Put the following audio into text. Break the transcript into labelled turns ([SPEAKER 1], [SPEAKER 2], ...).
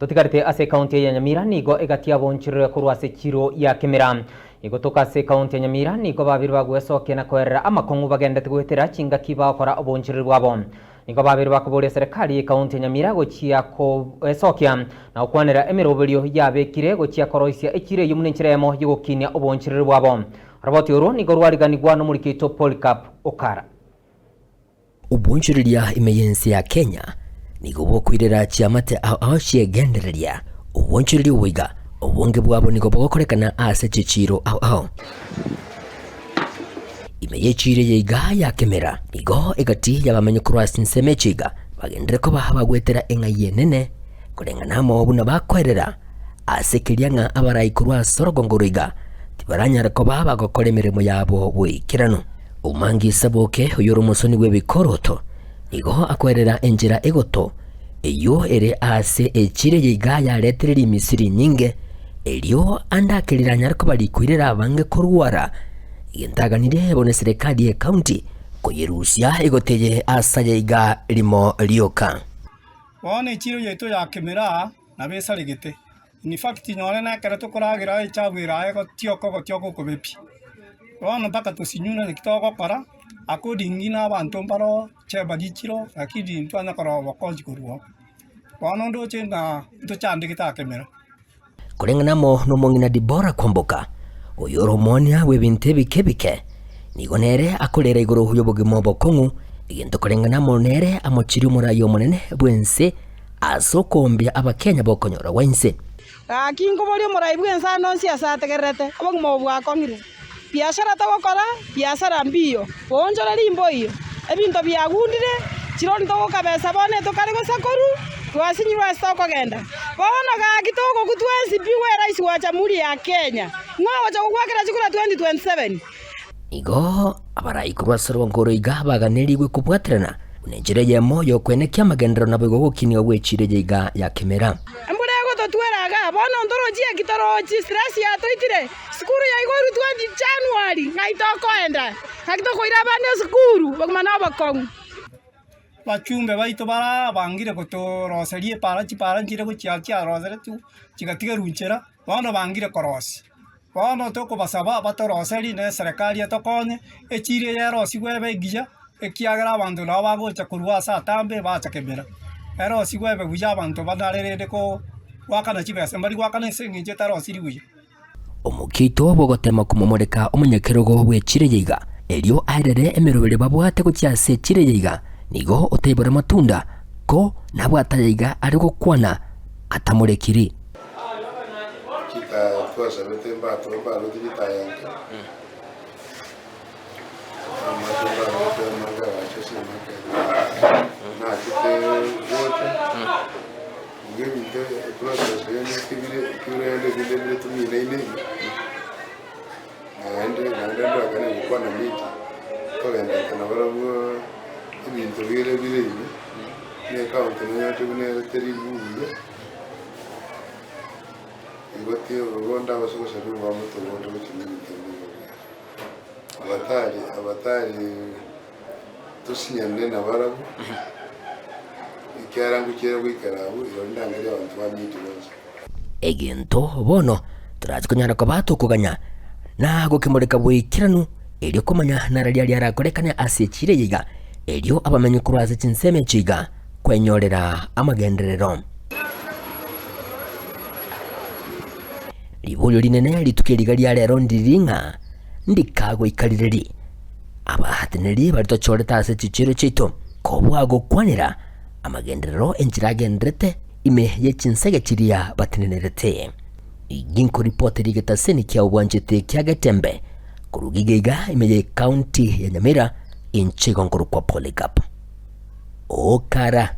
[SPEAKER 1] Totikarite ase kaunti ya Nyamira nigo egatia bonchirire kurwa ase chiro ya Kemera. Igotoka ase kaunti ya Nyamira nigo babiri bagwesoke na kwerera amakongu bagendete gwetera chingaki bakora obonchirire bwabo. Nigo babiri bakoboria serikali ya kaunti ya Nyamira gochia ko esokia na okwanera emeroberio yabekire gochia koroisia ekire yumunenchiremo yigokinia obonchirire bwabo. Roboti oro nigo rwariganigwa no murikito Polycarp Okara.
[SPEAKER 2] Ubonchiriria emergency ya Kenya nigo bokwirira chiamate aho chiegendereria ubonchiriri wiga obonge bwabo nigo bokorekana ase chichiro aho imeyechire yiga ya Kemera nigo egati yabamenye kurwasi nseme chiga bagendere ko bagwetera engaye nene kurengana mo buna bakwerera ase kirianga abarai kurwa sorogongoriga tibaranyara ko bagokora emirimo yabo bwikirano umangi saboke uyoro musoni webikoroto nigo akwerera enjira egoto eyo ere ase echire yiga ya letereri Misiri nyinge elio andakirira nyarko bali kwirera bange korwara yentaganire bone serikali ya county koyerusia egoteye asa yiga limo lioka
[SPEAKER 3] wone chiro yeto ya Kemera na besa legete in fact nyone na karato koragira echabwira ego tioko kobepi wone mpaka tosinyuna nikitoko kora according ina abantu mbaro cheba gichiro akidi ntwana kora bakonji kurwo wano ndo chenda ndo chande kita Kemera
[SPEAKER 2] kurengana mo no mongina Dibora Kwamboka oyoro monia webintebi kebike nigonere akolera igoro huyoboge mobo kongu igento kurengana mo nere amochiri murayo monene bwense asokombya abakenya bokonyora wense
[SPEAKER 4] akingo bori murai bwense anonsi asategerete abagmo bwakongiru biashara togokora biashara mbio bonjora limbo iyo ebinto byagundire chirondo kabesa bone tokari gosakoru twasinyirwa stoko genda bono ga kitoko kutwensi biwe rais wa Jamhuri ya Kenya ngwa cha kukwakira chikura 2027
[SPEAKER 2] igo abarai kurwasoro ngoro iga baganirigwe kubwaterana unenjere ye moyo kwenekia magendero nabo gogokini ogwechire yiga ya Kemera
[SPEAKER 4] ambulego totweraga bono ndoroji kitoroji stress ya toitire skuru ya igoru 20 January ngaitoko enda kakitoko irabane skuru bagumana bakongu
[SPEAKER 3] bachumbe baito bara bangire kotoroserie para njire guchiacha rosere tu chigatiga runchera bono bangire korosi bono toko basaba batoroseri ne serikali etokonye echire ya rosi gwebe giya ekiagara abantu na bagocha kurwa sa tambe bacha Kemera erosi gwebe buya abantu badarerede ko wakana chibese mbali wakana senginje tarosi ribuye
[SPEAKER 2] omukito bogotema kumomoreka omunyekerogo bwechire yiga elio airere emerobere babwate kuchiase chire yiga nigo otebora matunda ko nabwata yiga ariko kwana atamurekiri
[SPEAKER 5] kita twasa betemba toba lodita yanke matunda betemba wachese make na kite wote ngimite process yene kibire bile tumine ine ande akane kwa na miti to genda kana barabu ibintu bire ne kaunti n'yacu ne teribuye igoti ugonda basose ruwa mutobondo bikinimite abatari tusinyane na barabu ikarangu kera gwikarabu irondangire abantu bamiti bose
[SPEAKER 2] egento bono turazikonyara ko batukuganya nago kimureka bwikiranu elio komanya nararia ryarakorekana asechire yiga elio abamenye kurwaza chinseme chiga kwenyorera amagenderero libulyo linene litukiriga lya lero ndiringa ndikago ikarireri abahateneri baritochoreta ase chichiro chito kobwago kwanira amagenderero enjiragenderete ime yechinsege chiria batenenerete iginko reporteri getaseni kya ubwanjete kya Getembe kurugigega ime county ya Nyamira inchigo nguru kwa Polycarp Okara.